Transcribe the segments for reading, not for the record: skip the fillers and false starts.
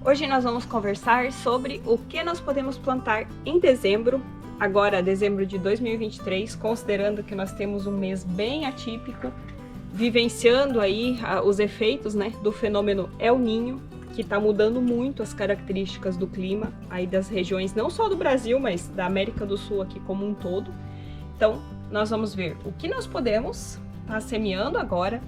Hoje nós vamos conversar sobre o que nós podemos plantar em dezembro, agora dezembro de 2023, considerando que nós temos um mês bem atípico, vivenciando aí os efeitos, né, do fenômeno El Niño, que está mudando muito as características do clima aí das regiões, não só do Brasil, mas da América do Sul aqui como um todo. Então, nós vamos ver o que nós podemos estar semeando agora,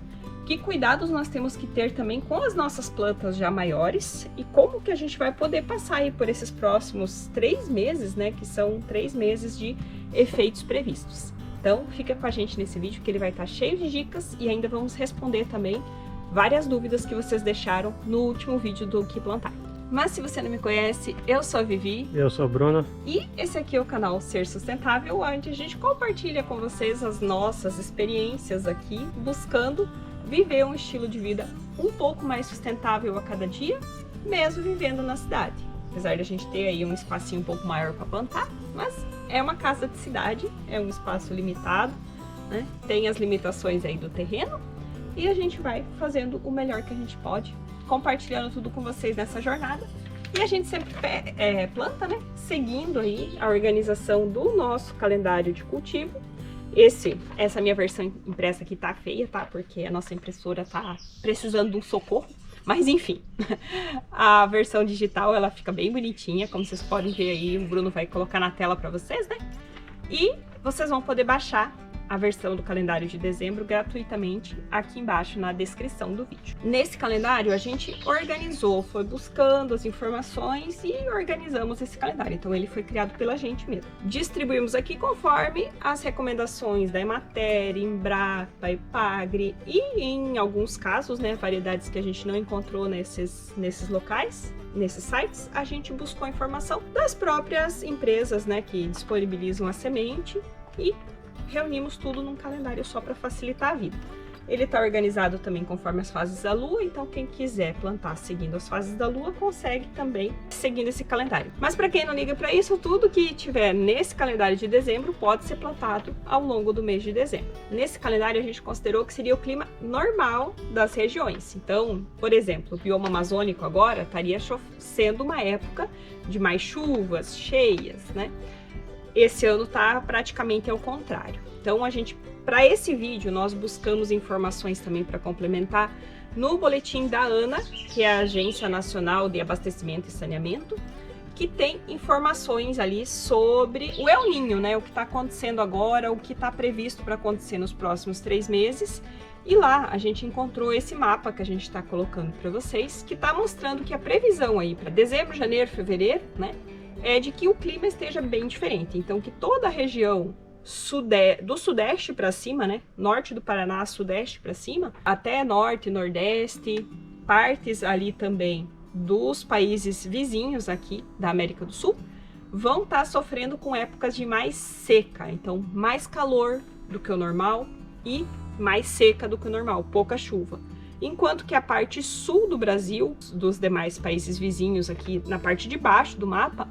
que cuidados nós temos que ter também com as nossas plantas já maiores e como que a gente vai poder passar aí por esses próximos 3 meses, né, que são 3 meses de efeitos previstos. Então, fica com a gente nesse vídeo que ele vai estar cheio de dicas e ainda vamos responder também várias dúvidas que vocês deixaram no último vídeo do Que Plantar. Mas se você não me conhece, eu sou a Vivi. Eu sou o Bruno. E esse aqui é o canal Ser Sustentável, onde a gente compartilha com vocês as nossas experiências aqui, buscando viver um estilo de vida um pouco mais sustentável a cada dia, mesmo vivendo na cidade. Apesar de a gente ter aí um espacinho um pouco maior para plantar, mas é uma casa de cidade, é um espaço limitado, né? Tem as limitações aí do terreno e a gente vai fazendo o melhor que a gente pode, compartilhando tudo com vocês nessa jornada. E a gente sempre planta, né? Seguindo aí a organização do nosso calendário de cultivo. Essa minha versão impressa aqui tá feia, tá? Porque a nossa impressora tá precisando de um socorro. Mas enfim, a versão digital ela fica bem bonitinha, como vocês podem ver aí, o Bruno vai colocar na tela para vocês, né? E vocês vão poder baixar a versão do calendário de dezembro gratuitamente aqui embaixo na descrição do vídeo. Nesse calendário a gente organizou, foi buscando as informações e organizamos esse calendário. Então ele foi criado pela gente mesmo. Distribuímos aqui conforme as recomendações da Emater, Embrapa, Epagre e em alguns casos, né, variedades que a gente não encontrou nesses locais, nesses sites, a gente buscou informação das próprias empresas, né, que disponibilizam a semente e reunimos tudo num calendário só para facilitar a vida. Ele está organizado também conforme as fases da lua, então quem quiser plantar seguindo as fases da lua consegue também seguindo esse calendário. Mas para quem não liga para isso, tudo que tiver nesse calendário de dezembro pode ser plantado ao longo do mês de dezembro. Nesse calendário a gente considerou que seria o clima normal das regiões. Então, por exemplo, o bioma amazônico agora estaria sendo uma época de mais chuvas, cheias, né? Esse ano tá praticamente ao contrário. Então para esse vídeo, nós buscamos informações também para complementar no boletim da ANA, que é a Agência Nacional de Abastecimento e Saneamento, que tem informações ali sobre o El Niño, né? O que está acontecendo agora, o que está previsto para acontecer nos próximos 3 meses. E lá a gente encontrou esse mapa que a gente está colocando para vocês, que está mostrando que a previsão aí para dezembro, janeiro, fevereiro, né? É de que o clima esteja bem diferente. Então, que toda a região do sudeste para cima, né? Norte do Paraná, sudeste para cima, até norte, nordeste, partes ali também dos países vizinhos aqui da América do Sul, vão estar sofrendo com épocas de mais seca. Então, mais calor do que o normal e mais seca do que o normal, pouca chuva. Enquanto que a parte sul do Brasil, dos demais países vizinhos aqui na parte de baixo do mapa,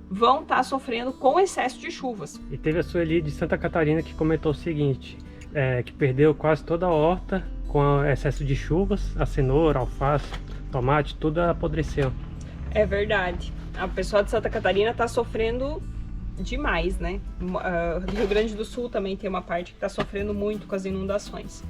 vão estar sofrendo com excesso de chuvas. E teve a Sueli de Santa Catarina que comentou o seguinte, que perdeu quase toda a horta com excesso de chuvas, a cenoura, alface, tomate, tudo apodreceu. É verdade. A pessoa de Santa Catarina está sofrendo demais, né? O Rio Grande do Sul também tem uma parte que está sofrendo muito com as inundações.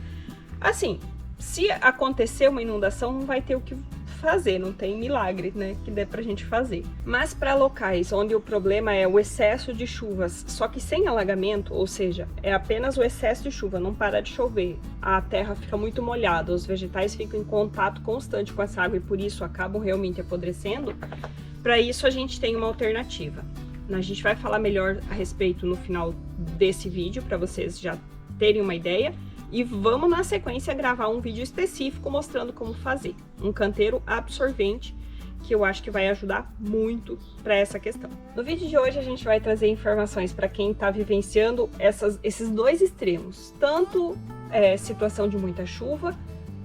Assim, se acontecer uma inundação, não vai ter o que fazer, não tem milagre, né, que dê pra gente fazer. Mas para locais onde o problema é o excesso de chuvas, só que sem alagamento, ou seja, é apenas o excesso de chuva, não para de chover, a terra fica muito molhada, os vegetais ficam em contato constante com essa água e por isso acabam realmente apodrecendo, para isso a gente tem uma alternativa. A gente vai falar melhor a respeito no final desse vídeo, para vocês já terem uma ideia. E vamos na sequência gravar um vídeo específico mostrando como fazer um canteiro absorvente, que eu acho que vai ajudar muito para essa questão. No vídeo de hoje a gente vai trazer informações para quem está vivenciando esses dois extremos, tanto situação de muita chuva,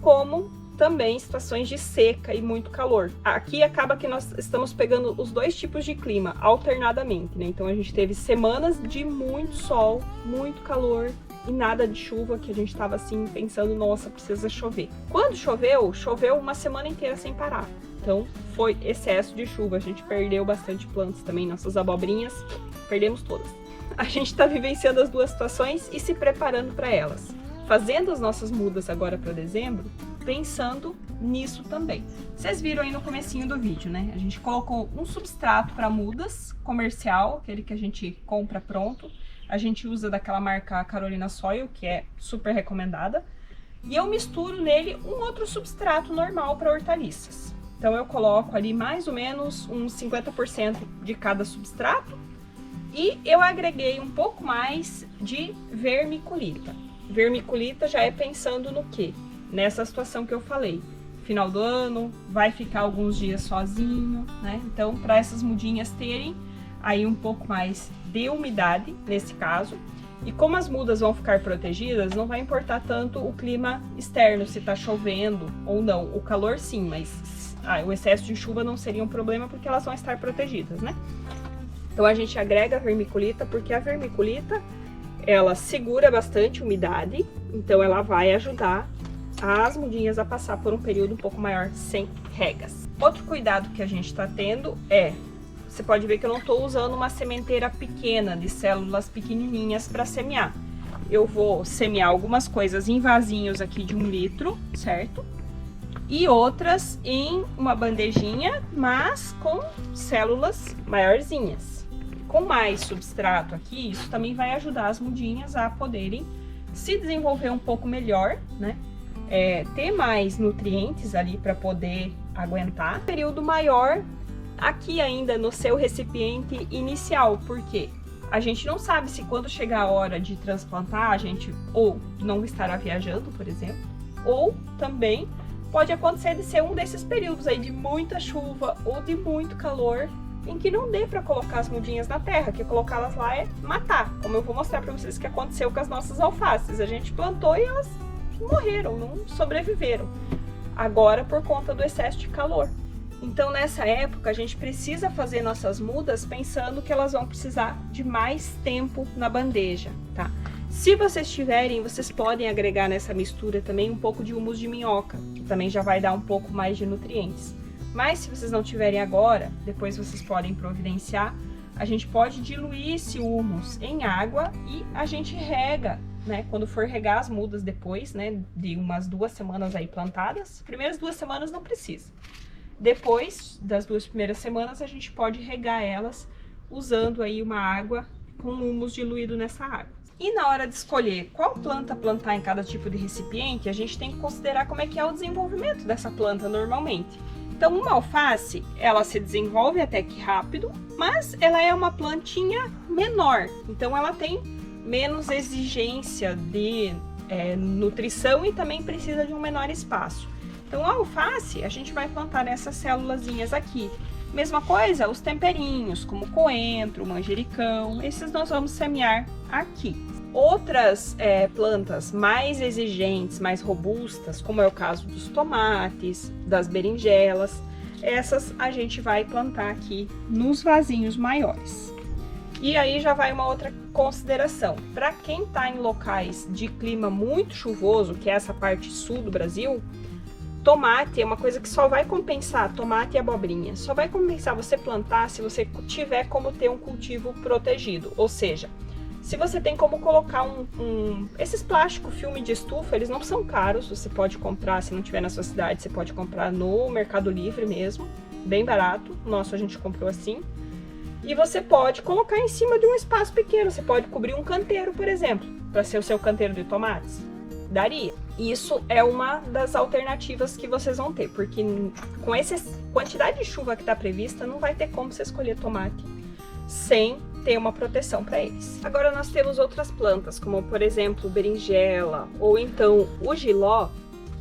como também situações de seca e muito calor. Aqui acaba que nós estamos pegando os dois tipos de clima alternadamente, né? Então a gente teve semanas de muito sol, muito calor, e nada de chuva, que a gente tava assim pensando, nossa, precisa chover. Quando choveu, choveu uma semana inteira sem parar. Então foi excesso de chuva, a gente perdeu bastante plantas também, nossas abobrinhas, perdemos todas. A gente tá vivenciando as duas situações e se preparando para elas. Fazendo as nossas mudas agora para dezembro, pensando nisso também. Vocês viram aí no comecinho do vídeo, né? A gente colocou um substrato para mudas comercial, aquele que a gente compra pronto. A gente usa daquela marca Carolina Soil, que é super recomendada. E eu misturo nele um outro substrato normal para hortaliças. Então eu coloco ali mais ou menos uns 50% de cada substrato. E eu agreguei um pouco mais de vermiculita. Vermiculita já é pensando no quê? Nessa situação que eu falei. Final do ano, vai ficar alguns dias sozinho, né? Então, para essas mudinhas terem aí um pouco mais de umidade, nesse caso. E como as mudas vão ficar protegidas, não vai importar tanto o clima externo, se tá chovendo ou não. O calor sim, mas o excesso de chuva não seria um problema porque elas vão estar protegidas, né? Então a gente agrega a vermiculita porque a vermiculita, ela segura bastante umidade, então ela vai ajudar as mudinhas a passar por um período um pouco maior sem regas. Outro cuidado que a gente está tendo é, você pode ver que eu não estou usando uma sementeira pequena, de células pequenininhas para semear. Eu vou semear algumas coisas em vasinhos aqui de 1 litro, certo? E outras em uma bandejinha, mas com células maiorzinhas. Com mais substrato aqui, isso também vai ajudar as mudinhas a poderem se desenvolver um pouco melhor, né? Ter mais nutrientes ali para poder aguentar um período maior aqui ainda no seu recipiente inicial, porque a gente não sabe se quando chegar a hora de transplantar, a gente ou não estará viajando, por exemplo, ou também pode acontecer de ser um desses períodos aí de muita chuva ou de muito calor, em que não dê para colocar as mudinhas na terra, que colocá-las lá é matar, como eu vou mostrar para vocês que aconteceu com as nossas alfaces. A gente plantou e elas morreram, não sobreviveram, agora por conta do excesso de calor. Então nessa época a gente precisa fazer nossas mudas pensando que elas vão precisar de mais tempo na bandeja, tá? Se vocês tiverem, vocês podem agregar nessa mistura também um pouco de humus de minhoca, que também já vai dar um pouco mais de nutrientes. Mas se vocês não tiverem agora, depois vocês podem providenciar, a gente pode diluir esse humus em água e a gente rega, né? Quando for regar as mudas depois, né, de umas 2 semanas aí plantadas, primeiras 2 semanas não precisa. Depois das 2 primeiras semanas a gente pode regar elas usando aí uma água com humus diluído nessa água. E na hora de escolher qual planta plantar em cada tipo de recipiente, a gente tem que considerar como é que é o desenvolvimento dessa planta normalmente. Então uma alface, ela se desenvolve até que rápido, mas ela é uma plantinha menor, então ela tem menos exigência de nutrição e também precisa de um menor espaço. Então a alface a gente vai plantar nessas célulazinhas aqui. Mesma coisa, os temperinhos, como coentro, manjericão, esses nós vamos semear aqui. Outras plantas mais exigentes, mais robustas, como é o caso dos tomates, das berinjelas, essas a gente vai plantar aqui nos vasinhos maiores. E aí já vai uma outra consideração. Para quem está em locais de clima muito chuvoso, que é essa parte sul do Brasil, tomate é uma coisa que só vai compensar, tomate e abobrinha, só vai compensar você plantar se você tiver como ter um cultivo protegido, ou seja, se você tem como colocar esses plásticos filme de estufa, eles não são caros, você pode comprar, se não tiver na sua cidade, você pode comprar no Mercado Livre mesmo, bem barato, nosso a gente comprou assim, e você pode colocar em cima de um espaço pequeno, você pode cobrir um canteiro, por exemplo, para ser o seu canteiro de tomates, daria. Isso é uma das alternativas que vocês vão ter, porque com essa quantidade de chuva que está prevista, não vai ter como você escolher tomate sem ter uma proteção para eles. Agora nós temos outras plantas, como por exemplo berinjela, ou então o jiló,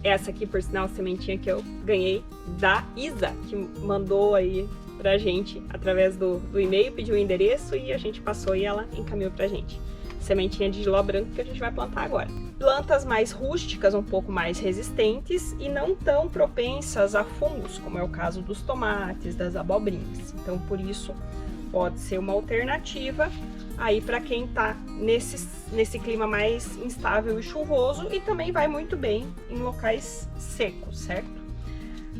essa aqui por sinal sementinha que eu ganhei da Isa, que mandou aí pra gente através do e-mail, pediu o endereço e a gente passou e ela encaminhou pra gente. Sementinha de jiló branco que a gente vai plantar agora. Plantas mais rústicas, um pouco mais resistentes e não tão propensas a fungos, como é o caso dos tomates, das abobrinhas. Então, por isso, pode ser uma alternativa aí para quem tá nesse clima mais instável e chuvoso, e também vai muito bem em locais secos, certo?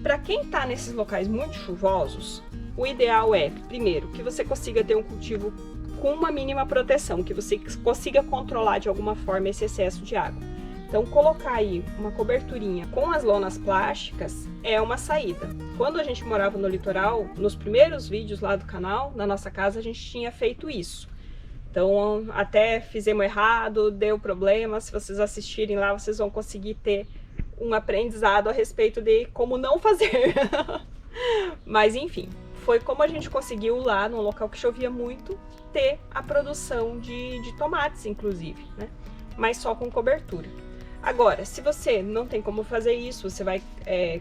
Para quem tá nesses locais muito chuvosos, o ideal é, primeiro, que você consiga ter um cultivo com uma mínima proteção, que você consiga controlar de alguma forma esse excesso de água. Então, colocar aí uma coberturinha com as lonas plásticas é uma saída. Quando a gente morava no litoral, nos primeiros vídeos lá do canal, na nossa casa, a gente tinha feito isso. Então, até fizemos errado, deu problema. Se vocês assistirem lá, vocês vão conseguir ter um aprendizado a respeito de como não fazer. Mas, enfim, foi como a gente conseguiu lá, num local que chovia muito, ter a produção de tomates, inclusive, né? Mas só com cobertura. Agora, se você não tem como fazer isso, você vai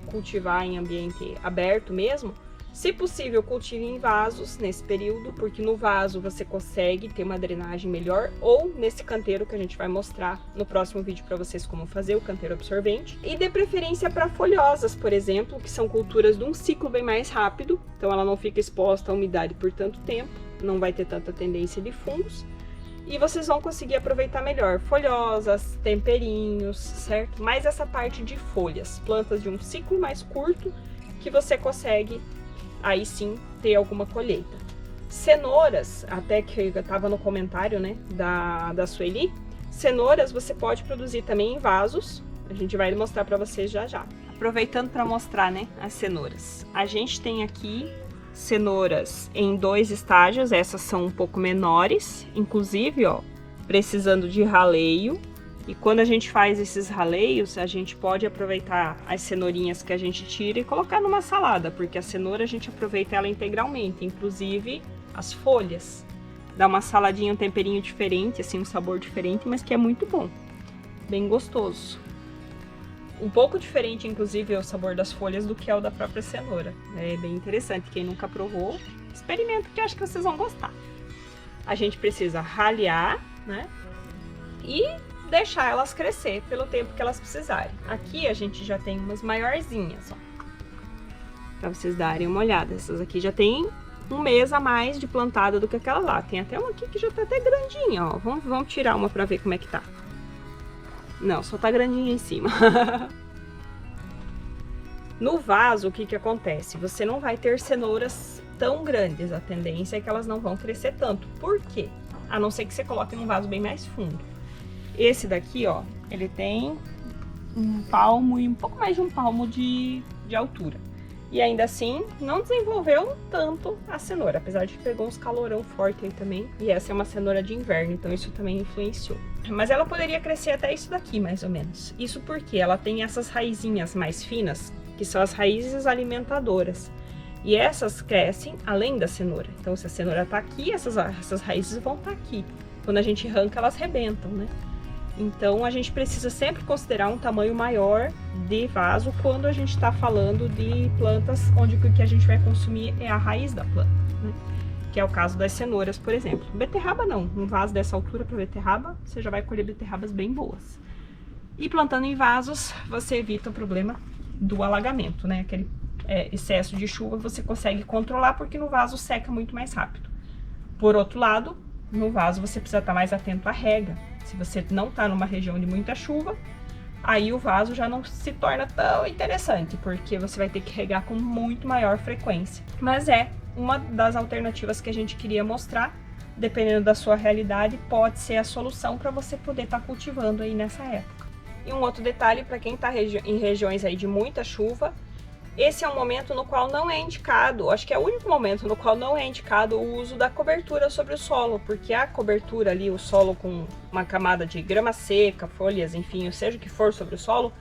cultivar em ambiente aberto mesmo, se possível, cultive em vasos nesse período, porque no vaso você consegue ter uma drenagem melhor, ou nesse canteiro que a gente vai mostrar no próximo vídeo para vocês como fazer, o canteiro absorvente. E dê preferência para folhosas, por exemplo, que são culturas de um ciclo bem mais rápido, então ela não fica exposta à umidade por tanto tempo, não vai ter tanta tendência de fungos. E vocês vão conseguir aproveitar melhor folhosas, temperinhos, certo? Mais essa parte de folhas, plantas de um ciclo mais curto, que você consegue aí sim ter alguma colheita. Cenouras, até que estava no comentário, né, da Sueli, cenouras você pode produzir também em vasos, a gente vai mostrar para vocês já já. Aproveitando para mostrar, né, as cenouras. A gente tem aqui cenouras em 2 estágios, essas são um pouco menores, inclusive, ó, precisando de raleio. E quando a gente faz esses raleios, a gente pode aproveitar as cenourinhas que a gente tira e colocar numa salada, porque a cenoura a gente aproveita ela integralmente, inclusive as folhas. Dá uma saladinha, um temperinho diferente, assim, um sabor diferente, mas que é muito bom, bem gostoso. Um pouco diferente, inclusive, é o sabor das folhas do que é o da própria cenoura. É bem interessante. Quem nunca provou, experimenta, que eu acho que vocês vão gostar. A gente precisa ralhar, né? E deixar elas crescer pelo tempo que elas precisarem. Aqui a gente já tem umas maiorzinhas, ó. Pra vocês darem uma olhada. Essas aqui já tem 1 mês a mais de plantada do que aquela lá. Tem até uma aqui que já tá até grandinha, ó. Vamos tirar uma pra ver como é que tá. Não, só tá grandinha em cima. No vaso, o que acontece? Você não vai ter cenouras tão grandes. A tendência é que elas não vão crescer tanto. Por quê? A não ser que você coloque num vaso bem mais fundo. Esse daqui, ó, ele tem 1 palmo e um pouco mais de 1 palmo de altura. E ainda assim, não desenvolveu tanto a cenoura, apesar de que pegou uns calorão forte aí também. E essa é uma cenoura de inverno, então isso também influenciou. Mas ela poderia crescer até isso daqui, mais ou menos. Isso porque ela tem essas raizinhas mais finas, que são as raízes alimentadoras. E essas crescem além da cenoura. Então, se a cenoura tá aqui, essas raízes vão estar aqui. Quando a gente arranca, elas rebentam, né? Então, a gente precisa sempre considerar um tamanho maior de vaso quando a gente está falando de plantas onde o que a gente vai consumir é a raiz da planta, né? Que é o caso das cenouras, por exemplo. Beterraba não, um vaso dessa altura para beterraba, você já vai colher beterrabas bem boas. E plantando em vasos, você evita o problema do alagamento, né? Aquele excesso de chuva você consegue controlar porque no vaso seca muito mais rápido. Por outro lado, no vaso você precisa estar mais atento à rega. Se você não está numa região de muita chuva, aí o vaso já não se torna tão interessante, porque você vai ter que regar com muito maior frequência. Mas é uma das alternativas que a gente queria mostrar, dependendo da sua realidade, pode ser a solução para você poder estar cultivando aí nessa época. E um outro detalhe, para quem está em regiões aí de muita chuva, esse é um momento no qual não é indicado, acho que é o único momento no qual não é indicado o uso da cobertura sobre o solo, porque a cobertura ali, o solo com uma camada de grama seca, folhas, enfim, ou seja o que for sobre o solo,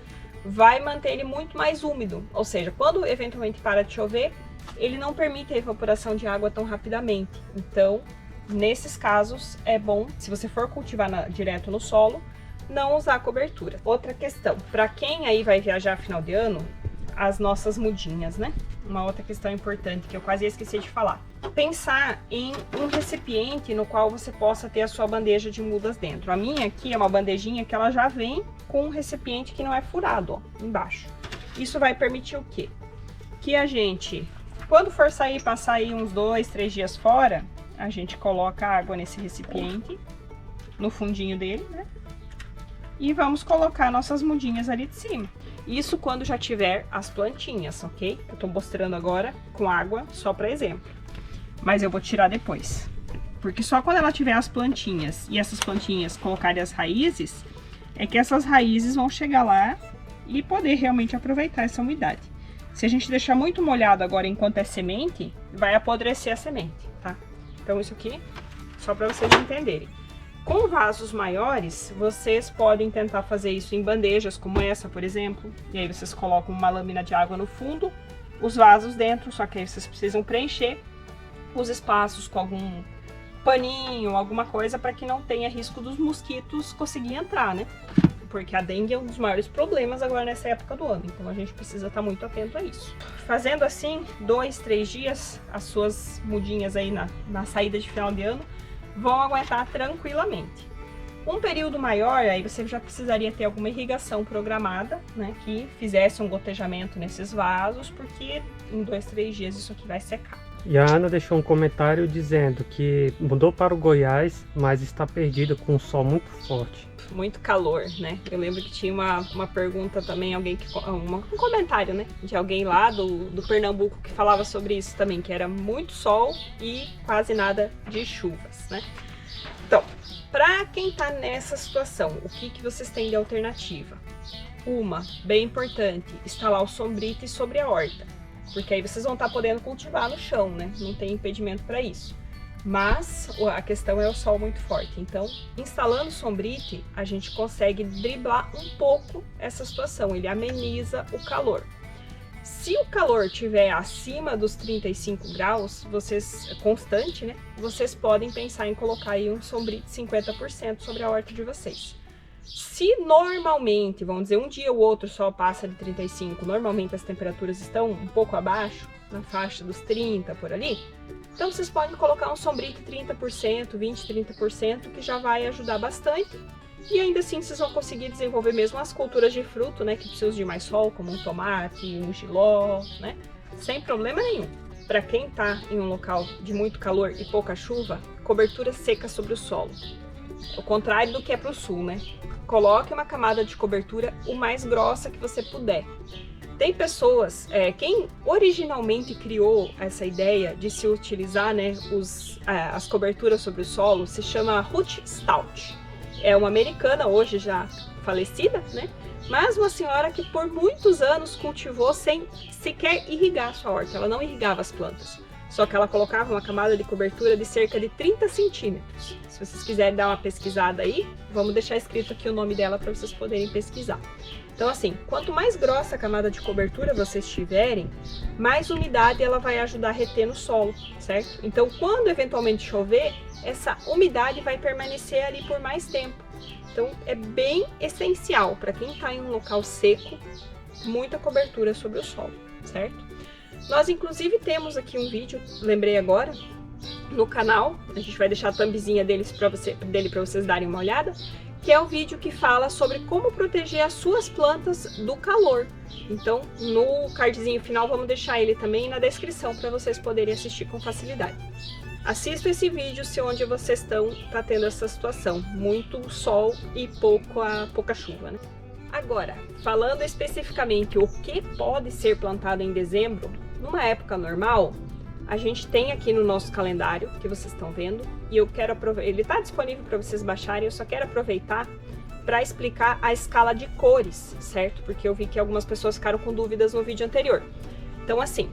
vai manter ele muito mais úmido, ou seja, quando eventualmente para de chover, ele não permite a evaporação de água tão rapidamente. Então, nesses casos, é bom, se você for cultivar direto no solo, não usar a cobertura. Outra questão, para quem aí vai viajar final de ano, as nossas mudinhas, né? Uma outra questão importante que eu quase esqueci de falar. Pensar em um recipiente no qual você possa ter a sua bandeja de mudas dentro. A minha aqui é uma bandejinha que ela já vem com um recipiente que não é furado, ó, embaixo. Isso vai permitir o quê? Que a gente, quando for sair, passar aí uns 2, 3 dias fora, a gente coloca a água nesse recipiente, no fundinho dele, né? E vamos colocar nossas mudinhas ali de cima. Isso quando já tiver as plantinhas, ok? Eu tô mostrando agora com água, só para exemplo. Mas eu vou tirar depois. Porque só quando ela tiver as plantinhas e essas plantinhas colocarem as raízes, é que essas raízes vão chegar lá e poder realmente aproveitar essa umidade. Se a gente deixar muito molhado agora enquanto é semente, vai apodrecer a semente, tá? Então isso aqui, só para vocês entenderem. Com vasos maiores, vocês podem tentar fazer isso em bandejas como essa, por exemplo. E aí vocês colocam uma lâmina de água no fundo, os vasos dentro, só que aí vocês precisam preencher os espaços com algum paninho, alguma coisa para que não tenha risco dos mosquitos conseguir entrar, né? Porque a dengue é um dos maiores problemas agora nessa época do ano, então a gente precisa estar muito atento a isso. Fazendo assim, 2, 3 dias, as suas mudinhas aí na saída de final de ano vão aguentar tranquilamente. Um período maior, aí você já precisaria ter alguma irrigação programada, né, que fizesse um gotejamento nesses vasos, porque em 2, 3 dias isso aqui vai secar. E a Ana deixou um comentário dizendo que mudou para o Goiás, mas está perdida com um sol muito forte. Muito calor, né? Eu lembro que tinha uma pergunta também, um comentário, né? De alguém lá do Pernambuco que falava sobre isso também, que era muito sol e quase nada de chuvas, né? Então, para quem tá nessa situação, o que vocês têm de alternativa? Uma, bem importante, instalar o sombrite sobre a horta, porque aí vocês vão estar podendo cultivar no chão, né? Não tem impedimento para isso. Mas a questão é o sol muito forte, então instalando sombrite a gente consegue driblar um pouco essa situação, ele ameniza o calor. Se o calor estiver acima dos 35 graus, constante, né? Vocês podem pensar em colocar aí um sombrite 50% sobre a horta de vocês. Se normalmente, vamos dizer, um dia ou outro o sol passa de 35, normalmente as temperaturas estão um pouco abaixo, na faixa dos 30 por ali, então vocês podem colocar um sombrite 30%, 20%, 30%, que já vai ajudar bastante. E ainda assim vocês vão conseguir desenvolver mesmo as culturas de fruto, né, que precisam de mais sol, como um tomate, um jiló, né, sem problema nenhum. Para quem está em um local de muito calor e pouca chuva, cobertura seca sobre o solo. O contrário do que é para o sul, né? Coloque uma camada de cobertura o mais grossa que você puder. Tem pessoas, quem originalmente criou essa ideia de se utilizar, né, as coberturas sobre o solo se chama Ruth Stout. É uma americana, hoje já falecida, né? Mas uma senhora que por muitos anos cultivou sem sequer irrigar a sua horta. Ela não irrigava as plantas, só que ela colocava uma camada de cobertura de cerca de 30 centímetros. Se vocês quiserem dar uma pesquisada aí, vamos deixar escrito aqui o nome dela para vocês poderem pesquisar. Então assim, quanto mais grossa a camada de cobertura vocês tiverem, mais umidade ela vai ajudar a reter no solo, certo? Então quando eventualmente chover, essa umidade vai permanecer ali por mais tempo. Então é bem essencial para quem está em um local seco, muita cobertura sobre o solo, certo? Nós inclusive temos aqui um vídeo, lembrei agora, no canal, a gente vai deixar a thumbzinha dele para vocês darem uma olhada, que é o vídeo que fala sobre como proteger as suas plantas do calor. Então, no cardzinho final, vamos deixar ele também na descrição para vocês poderem assistir com facilidade. Assista esse vídeo se onde vocês tá tendo essa situação, muito sol e pouca chuva, né? Agora, falando especificamente o que pode ser plantado em dezembro, numa época normal, a gente tem aqui no nosso calendário, que vocês estão vendo, e eu quero aproveitar, ele está disponível para vocês baixarem, eu só quero aproveitar para explicar a escala de cores, certo? Porque eu vi que algumas pessoas ficaram com dúvidas no vídeo anterior. Então assim,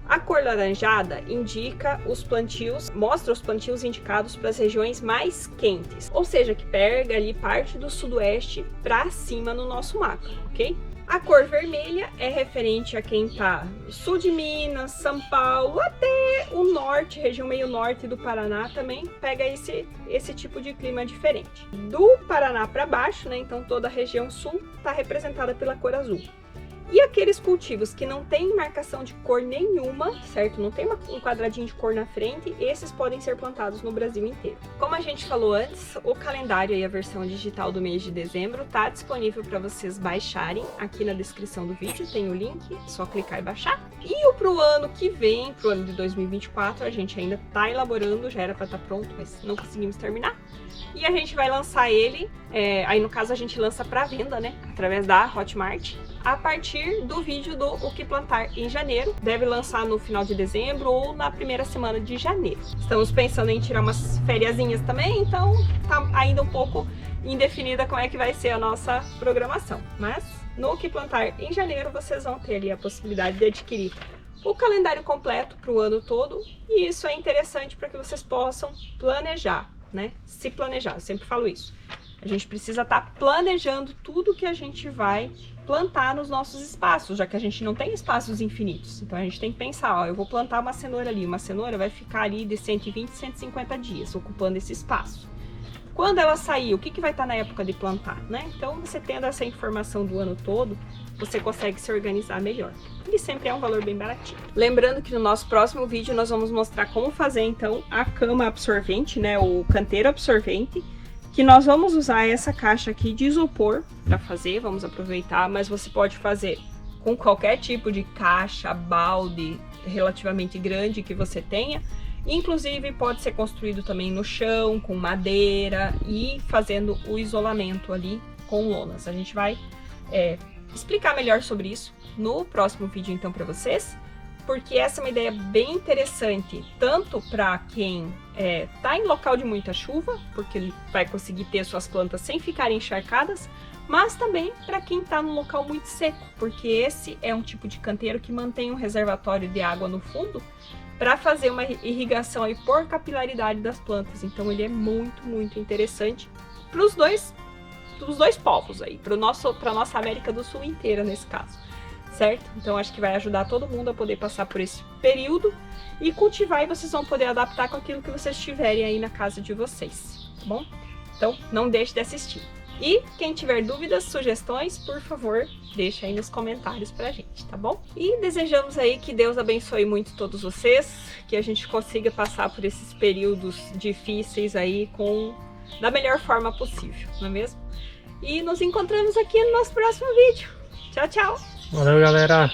a cor laranjada indica os plantios, mostra os plantios indicados para as regiões mais quentes, ou seja, que pega ali parte do sudoeste para cima no nosso mapa, ok? A cor vermelha é referente a quem tá sul de Minas, São Paulo, até o norte, região meio norte do Paraná também pega esse tipo de clima diferente. Do Paraná para baixo, né, então toda a região sul está representada pela cor azul. E aqueles cultivos que não tem marcação de cor nenhuma, certo? Não tem um quadradinho de cor na frente, esses podem ser plantados no Brasil inteiro. Como a gente falou antes, o calendário e a versão digital do mês de dezembro está disponível para vocês baixarem. Aqui na descrição do vídeo tem o link, é só clicar e baixar. E para o ano que vem, para o ano de 2024, a gente ainda está elaborando, já era para estar pronto, mas não conseguimos terminar. E a gente vai lançar ele, aí no caso a gente lança para venda, né, através da Hotmart, a partir do vídeo do O Que Plantar em janeiro. Deve lançar no final de dezembro ou na primeira semana de janeiro. Estamos pensando em tirar umas fériasinhas também, então tá ainda um pouco indefinida como é que vai ser a nossa programação. Mas no Que Plantar em janeiro vocês vão ter ali a possibilidade de adquirir o calendário completo para o ano todo, e isso é interessante para que vocês possam planejar, né? Se planejar, eu sempre falo isso. A gente precisa estar planejando tudo que a gente vai plantar nos nossos espaços, já que a gente não tem espaços infinitos. Então a gente tem que pensar, ó, eu vou plantar uma cenoura ali, uma cenoura vai ficar ali de 120 a 150 dias ocupando esse espaço. Quando ela sair, o que vai estar na época de plantar, né? Então você tendo essa informação do ano todo, você consegue se organizar melhor. E sempre é um valor bem baratinho. Lembrando que no nosso próximo vídeo nós vamos mostrar como fazer então a cama absorvente, né? O canteiro absorvente, que nós vamos usar essa caixa aqui de isopor para fazer, vamos aproveitar, mas você pode fazer com qualquer tipo de caixa, balde relativamente grande que você tenha. Inclusive pode ser construído também no chão, com madeira e fazendo o isolamento ali com lonas. A gente vai explicar melhor sobre isso no próximo vídeo então para vocês, porque essa é uma ideia bem interessante, tanto para quem tá em local de muita chuva, porque ele vai conseguir ter suas plantas sem ficarem encharcadas, mas também para quem está num local muito seco, porque esse é um tipo de canteiro que mantém um reservatório de água no fundo para fazer uma irrigação aí por capilaridade das plantas. Então ele é muito, muito interessante para os dois povos aí, para nossa América do Sul inteira nesse caso, certo? Então acho que vai ajudar todo mundo a poder passar por esse período e cultivar, e vocês vão poder adaptar com aquilo que vocês tiverem aí na casa de vocês, tá bom? Então não deixe de assistir. E quem tiver dúvidas, sugestões, por favor, deixa aí nos comentários pra gente, tá bom? E desejamos aí que Deus abençoe muito todos vocês, que a gente consiga passar por esses períodos difíceis aí da melhor forma possível, não é mesmo? E nos encontramos aqui no nosso próximo vídeo. Tchau, tchau! Valeu, galera!